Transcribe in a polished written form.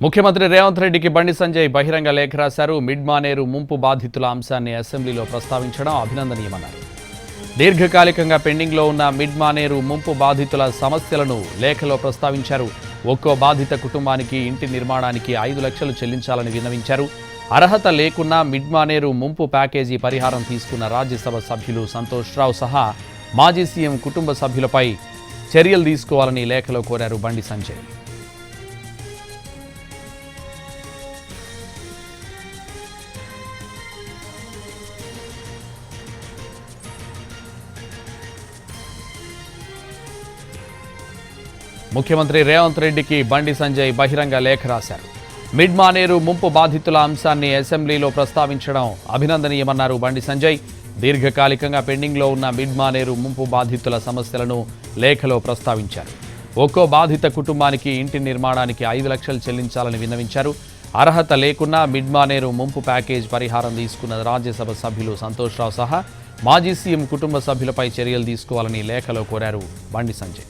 ముఖ్యమంత్రి రేవంత్ రెడ్డికి బండి సంజయ్ బహిరంగ లేఖ రాశారు. మిడ్ మానేరు ముంపు బాధితుల అంశాన్ని అసెంబ్లీలో ప్రస్తావించడం అభినందనీయమన్నారు. దీర్ఘకాలికంగా పెండింగ్లో ఉన్న మిడ్ మానేరు ముంపు బాధితుల సమస్యలను లేఖలో ప్రస్తావించారు. ఒక్కో బాధిత కుటుంబానికి ఇంటి నిర్మాణానికి 5 లక్షలు చెల్లించాలని విన్నవించారు. అర్హత లేకున్నా మిడ్ మానేరు ముంపు ప్యాకేజీ పరిహారం తీసుకున్న రాజ్యసభ సభ్యులు సంతోష్ రావు సహా మాజీ సీఎం కుటుంబ సభ్యులపై చర్యలు తీసుకోవాలని లేఖలో కోరారు బండి సంజయ్. ముఖ్యమంత్రి రేవంత్ రెడ్డికి బండి సంజయ్ బహిరంగ లేఖ రాశారు. మిడ్ మానేరు ముంపు బాధితుల అంశాన్ని అసెంబ్లీలో ప్రస్తావించడం అభినందనీయమన్నారు బండి సంజయ్. దీర్ఘకాలికంగా పెండింగ్లో ఉన్న మిడ్ మానేరు ముంపు బాధితుల సమస్యలను లేఖలో ప్రస్తావించారు. ఒక్కో బాధిత కుటుంబానికి ఇంటి నిర్మాణానికి 5 లక్షలు చెల్లించాలని విన్నవించారు. అర్హత లేకున్నా మిడ్ మానేరు ముంపు ప్యాకేజ్ పరిహారం తీసుకున్న రాజ్యసభ సభ్యులు సంతోష్ రావు సహా మాజీ సీఎం కుటుంబ సభ్యులపై చర్యలు తీసుకోవాలని లేఖలో కోరారు బండి సంజయ్.